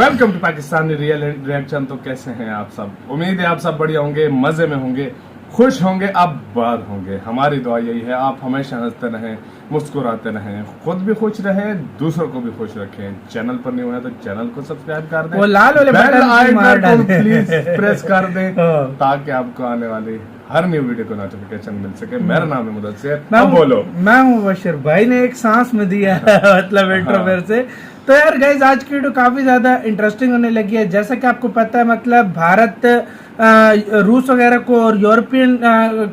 Welcome to Pakistani real reaction. तो कैसे हैं आप सब? उम्मीद है आप सब बढ़िया होंगे, मजे में होंगे, खुश होंगे, आबाद होंगे। हमारी दुआ यही है आप हमेशा हंसते रहें, मुस्कुराते रहें, खुद भी खुश रहें, दूसरों को भी खुश रखें। चैनल पर नहीं हुआ तो चैनल को सब्सक्राइब कर दें, वो लाल वाले बेल आइकन को प्लीज बटन प्रेस कर दें ताकि आपको आने वाली हर न्यू वीडियो को नोटिफिकेशन मिल सके। मेरा नाम है मुदस्सिर। अब बोलो। मैं हूँ बशीर। भाई ने एक सांस में दिया है मतलब इंट्रोवेर से। तो यार गाइज आज की वीडियो काफी ज्यादा इंटरेस्टिंग होने लगी है। जैसा कि आपको पता है मतलब भारत रूस वगैरह को और यूरोपियन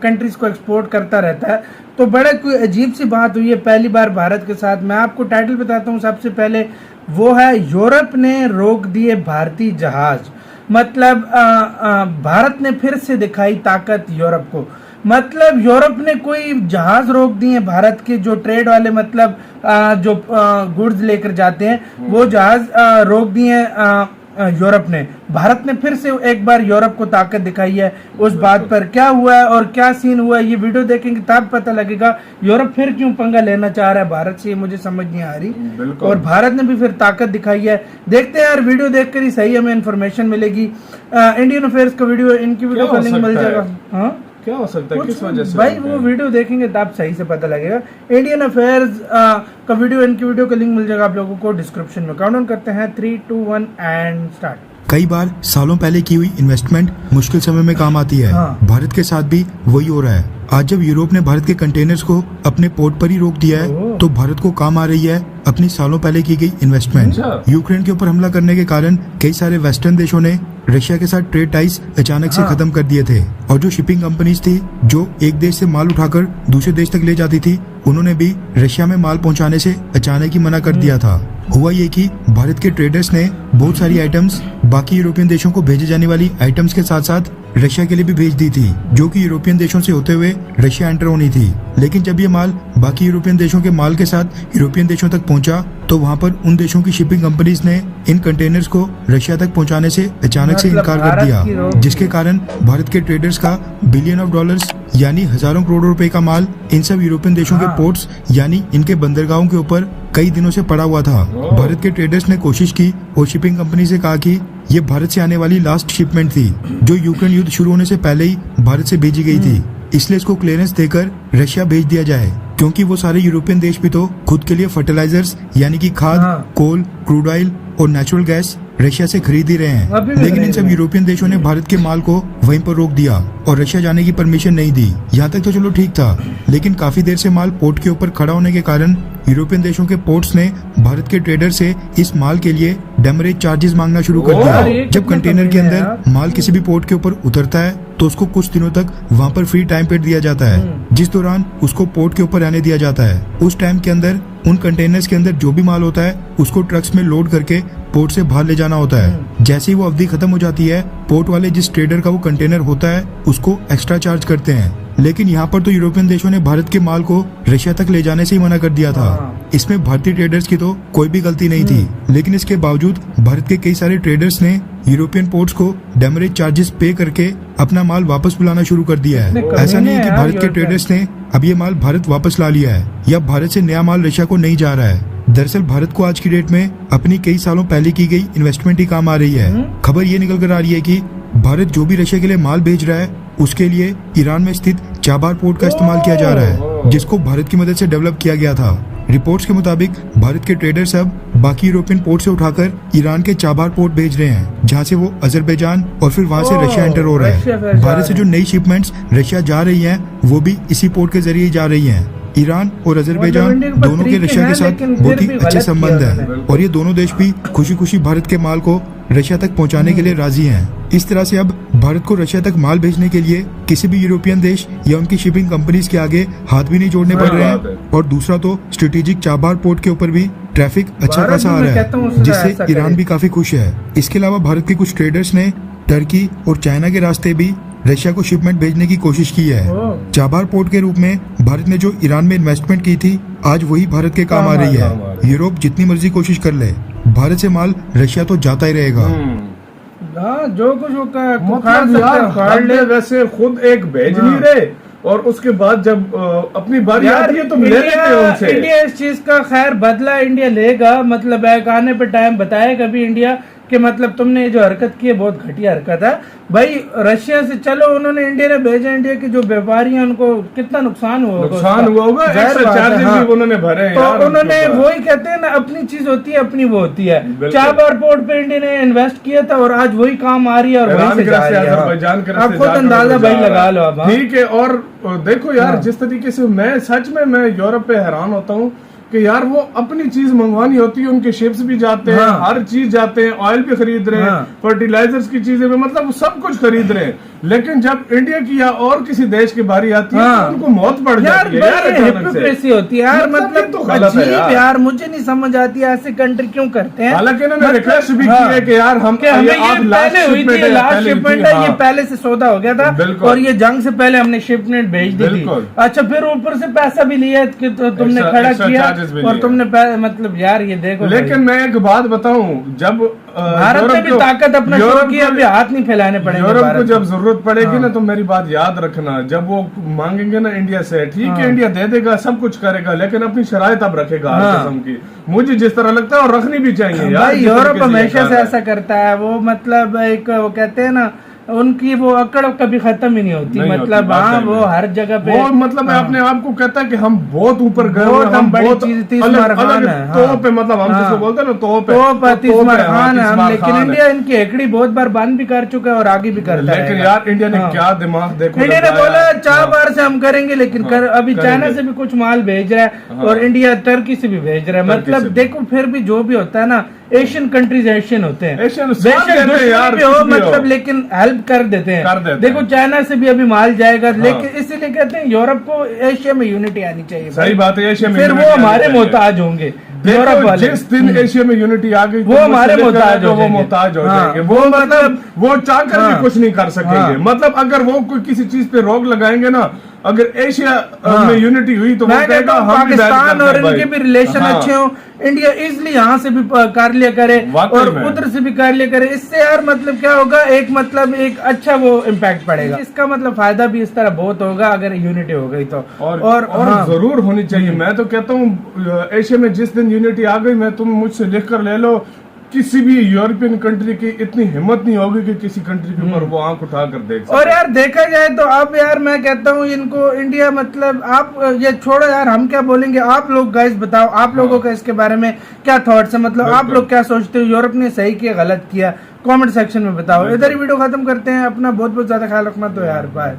कंट्रीज को एक्सपोर्ट करता रहता है। तो बड़ा कोई अजीब सी बात हुई है पहली बार भारत के साथ। मैं आपको टाइटल बताता हूँ। सबसे पहले वो है यूरोप ने रोक दिए भारतीय जहाज। मतलब भारत ने फिर से दिखाई ताकत यूरोप को। मतलब यूरोप ने कोई जहाज रोक दिए भारत के, जो ट्रेड वाले मतलब जो गुड्स लेकर जाते हैं वो जहाज रोक दिए यूरोप ने। भारत ने फिर से एक बार यूरोप को ताकत दिखाई है। उस बात पर क्या हुआ है और क्या सीन हुआ है ये वीडियो देखेंगे तब पता लगेगा। यूरोप फिर क्यों पंगा लेना चाह रहा है भारत से, ये मुझे समझ नहीं आ रही। और भारत ने भी फिर ताकत दिखाई है। देखते हैं यार, वीडियो देखकर ही सही हमें इन्फॉर्मेशन मिलेगी। इंडियन अफेयर्स का वीडियो, इनकी वीडियो का लिंक मिल जाएगा। हाँ क्या हो सकता है, किस वजह से भाई वो वीडियो देखेंगे तब सही से पता लगेगा। इंडियन अफेयर्स का वीडियो, इनकी वीडियो का लिंक मिल जाएगा आप लोगों को डिस्क्रिप्शन में। काउंट डाउन करते हैं 3, 2, 1 एंड स्टार्ट। कई बार सालों पहले की हुई इन्वेस्टमेंट मुश्किल समय में काम आती है। भारत के साथ भी वही हो रहा है। आज जब यूरोप ने भारत के कंटेनर्स को अपने पोर्ट पर ही रोक दिया है तो भारत को काम आ रही है अपनी सालों पहले की गई इन्वेस्टमेंट। यूक्रेन के ऊपर हमला करने के कारण कई सारे वेस्टर्न देशों ने रशिया के साथ ट्रेड टाइज अचानक से खत्म कर दिए थे। और जो शिपिंग कंपनीज थी जो एक देश से माल उठाकर दूसरे देश तक ले जाती थी, उन्होंने भी रशिया में माल पहुंचाने से अचानक ही मना कर दिया था। हुआ ये कि भारत के ट्रेडर्स ने बहुत सारी आइटम्स बाकी यूरोपियन देशों को भेजे जाने वाली आइटम्स के साथ साथ रशिया के लिए भी भेज दी थी, जो कि यूरोपियन देशों से होते हुए रशिया एंटर होनी थी। लेकिन जब ये माल बाकी यूरोपियन देशों के माल के साथ यूरोपियन देशों तक पहुंचा तो वहां पर उन देशों की शिपिंग कंपनीज ने इन कंटेनर्स को रशिया तक पहुंचाने से अचानक से इनकार कर दिया, जिसके कारण भारत के ट्रेडर्स का बिलियन ऑफ डॉलर्स यानी हजारों करोड़ों रुपए का माल इन सब यूरोपियन देशों के पोर्ट्स यानी इनके बंदरगाहों के ऊपर कई दिनों से पड़ा हुआ था। भारत के ट्रेडर्स ने कोशिश की और शिपिंग कंपनी से कहा कि ये भारत से आने वाली लास्ट शिपमेंट थी जो यूक्रेन युद्ध शुरू होने से पहले ही भारत से भेजी गई थी, इसलिए इसको क्लियरेंस देकर रशिया भेज दिया जाए, क्योंकि वो सारे यूरोपियन देश भी तो खुद के लिए फर्टिलाइजर्स यानी कि खाद, कोल, क्रूड ऑयल और नेचुरल गैस रशिया से खरीद ही रहे हैं। लेकिन इन सब यूरोपियन देशों ने भारत के माल को वहीं पर रोक दिया और रशिया जाने की परमिशन नहीं दी। यहाँ तक तो चलो ठीक था, लेकिन काफी देर से माल पोर्ट के ऊपर खड़ा होने के कारण यूरोपियन देशों के पोर्ट्स ने भारत के ट्रेडर से इस माल के लिए डेमरेज चार्जेस मांगना शुरू कर दिया। जब कंटेनर के अंदर माल किसी भी पोर्ट के ऊपर उतरता है तो उसको कुछ दिनों तक वहाँ पर फ्री टाइम पीरियड दिया जाता है, जिस दौरान उसको पोर्ट के ऊपर रहने दिया जाता है। उस टाइम के अंदर उन कंटेनर्स के अंदर जो भी माल होता है उसको ट्रक्स में लोड करके पोर्ट से बाहर ले जाना होता है। जैसे ही वो अवधि खत्म हो जाती है, पोर्ट वाले जिस ट्रेडर का वो कंटेनर होता है उसको एक्स्ट्रा चार्ज करते हैं। लेकिन यहाँ पर तो यूरोपियन देशों ने भारत के माल को रशिया तक ले जाने से ही मना कर दिया था। इसमें भारतीय ट्रेडर्स की तो कोई भी गलती नहीं थी, लेकिन इसके बावजूद भारत के कई सारे ट्रेडर्स ने यूरोपियन पोर्ट्स को डेमरेज चार्जेस पे करके अपना माल वापस बुलाना शुरू कर दिया है। ऐसा नहीं है कि भारत के ट्रेडर्स ने अब ये माल भारत वापस ला लिया है या भारत से नया माल रशिया को नहीं जा रहा है। दरअसल भारत को आज की डेट में अपनी कई सालों पहले की गई इन्वेस्टमेंट ही काम आ रही है। खबर ये निकल कर आ रही है कि भारत जो भी रशिया के लिए माल भेज रहा है उसके लिए ईरान में स्थित चाबार पोर्ट का इस्तेमाल किया जा रहा है, जिसको भारत की मदद से डेवलप किया गया था। रिपोर्ट्स के मुताबिक भारत के ट्रेडर्स अब बाकी यूरोपियन पोर्ट से उठाकर ईरान के चाबार पोर्ट भेज रहे हैं, जहां से वो अजरबैजान और फिर वहां से रशिया एंटर हो रहा है। भारत से जो नई शिपमेंट्स रशिया जा रही हैं वो भी इसी पोर्ट के जरिए जा रही हैं। ईरान और अजरबैजान दोनों के रशिया के साथ बहुत ही अच्छे संबंध हैं और ये दोनों देश भी खुशी खुशी भारत के माल को रशिया तक पहुंचाने के लिए राजी हैं। इस तरह से अब भारत को रशिया तक माल भेजने के लिए किसी भी यूरोपियन देश या उनकी शिपिंग कंपनीज के आगे हाथ भी नहीं जोड़ने पड़ रहे हैं। और दूसरा तो स्ट्रेटेजिक चाबार पोर्ट के ऊपर भी ट्रैफिक अच्छा खासा आ रहा है, जिससे ईरान भी काफी खुश है। इसके अलावा भारत के कुछ ट्रेडर्स ने टर्की और चाइना के रास्ते भी रशिया को शिपमेंट भेजने की कोशिश की है। चाबार पोर्ट के रूप में भारत ने जो ईरान में इन्वेस्टमेंट की थी आज वही भारत के काम आ रही है। यूरोप जितनी मर्जी कोशिश कर ले, भारत से माल रशिया तो जाता ही रहेगा। जो कुछ वैसे खुद एक भेज नहीं रहे और उसके बाद जब अपनी बारी आती है तो ले लेते हैं उनसे। इंडिया इस चीज का खैर बदला इंडिया लेगा, मतलब एक आने पे टाइम बताएगा भी इंडिया कि मतलब तुमने ये जो हरकत की है बहुत घटिया हरकत है भाई। रशिया से चलो उन्होंने इंडिया ने भेजा, इंडिया के जो व्यापारी हैं उनको कितना नुकसान हुआ होगा, एक्स्ट्रा चार्जेस भी उन्होंने भरे तो उन्होंने वही कहते हैं ना, अपनी चीज होती है अपनी वो होती है। 4 बार पोर्ट पे इंडिया ने इन्वेस्ट किया था और आज वही काम आ रही है और वहीं से जा रही है। आप खुद अंदाजा भाई लगा लो अब। ठीक है, और देखो यार जिस तरीके से मैं सच में मैं यूरोप पे हैरान होता हूँ कि यार वो अपनी चीज मंगवानी होती है, उनके शिप्स भी जाते हैं, हर चीज जाते हैं, ऑयल भी खरीद रहे हैं, फर्टिलाइजर्स की चीजें भी, मतलब सब कुछ खरीद रहे हैं। लेकिन जब इंडिया की या और किसी देश की बारी आती है तो उनको मौत पड़ जाती है यार। हिपोक्रेसी होती है यार, मतलब तो गलत है यार। मुझे नहीं समझ आती है ऐसे कंट्री क्यों करते हैं। हालांकि इन्होंने रिक्वेस्ट भी की है कि यार हम लास्ट शिपमेंट है, ये पहले से सौदा हो गया था और ये जंग से पहले हमने शिपमेंट भेज दी थी। अच्छा, फिर ऊपर से पैसा भी लिया कि तुमने खड़ा किया और तुमने मतलब यार ये देखो। लेकिन मैं एक बात बताऊं, जब भारत ने भी ताकत अपना शो किया, अभी हाथ नहीं फैलाने पड़ेंगे। यूरोप को जब जरूरत पड़ेगी ना तो मेरी बात याद रखना, जब वो मांगेंगे ना इंडिया से, ठीक है इंडिया दे देगा, सब कुछ करेगा, लेकिन अपनी शराइत अब रखेगा हर किस्म की। मुझे जिस तरह लगता है और रखनी भी चाहिए यार। यूरोप हमेशा से ऐसा करता है, वो मतलब एक वो कहते हैं ना, उनकी वो अकड़ कभी खत्म ही नहीं होती। मतलब हाँ, वो हर जगह पे वो मतलब मैं अपने आप को कहता है कि हम बहुत ऊपर गए, हम बहुत तो पे मतलब हम जिसको बोलते हैं ना खान है हम। लेकिन इंडिया इनकी एकड़ी बहुत बार बंद भी कर चुका है और आगे भी करता है। लेकिन यार इंडिया ने क्या दिमाग देखो, इंडिया ने बोला 4 बार से हम करेंगे, लेकिन अभी चाइना से भी कुछ माल भेज रहा है और इंडिया टर्की से भी भेज रहा है। मतलब देखो फिर भी जो भी होता है ना, एशियन कंट्रीज एशियन होते हैं, यार मतलब, लेकिन हेल्प कर देते हैं। देखो चाइना से भी अभी माल जाएगा, लेकिन इसीलिए कहते हैं यूरोप को एशिया में यूनिटी आनी चाहिए। सही बात है, एशिया में फिर वो हमारे मोहताज होंगे। यूरोप वाले जिस दिन एशिया में यूनिटी आ गई वो हमारे मोहताज हो, वो मोहताज हो जाएंगे। वो मतलब वो चाहकर भी कुछ नहीं कर सकेंगे। मतलब अगर वो कोई किसी चीज पे रोक लगाएंगे ना, अगर एशिया में यूनिटी हुई तो वो कहेगा हम पाकिस्तान और इनके भी रिलेशन अच्छे हो, इंडिया इजिली यहाँ से भी कर लिया करे और उधर से भी कर लिया करे। इससे यार मतलब क्या होगा, एक मतलब एक अच्छा वो इम्पैक्ट पड़ेगा। इसका मतलब फायदा भी इस तरह बहुत होगा अगर यूनिटी हो गई तो। और जरूर होनी चाहिए। मैं तो कहता हूँ एशिया में जिस दिन यूनिटी आ गई, मैं तुम मुझसे लिख कर ले लो, किसी भी यूरोपियन कंट्री की इतनी हिम्मत नहीं होगी कि किसी कंट्री के ऊपर वो आंख उठा कर देख। और यार देखा जाए तो अब यार मैं कहता हूँ इनको इंडिया मतलब आप ये छोड़ो यार, हम क्या बोलेंगे, आप लोग गाइस बताओ आप लोगों का इसके बारे में क्या थॉट्स है। मतलब आप लोग क्या सोचते हो, यूरोप ने सही किया गलत किया, कमेंट सेक्शन में बताओ। इधर ही वीडियो खत्म करते हैं। अपना बहुत बहुत ज्यादा ख्याल रखना। तो यार बाय।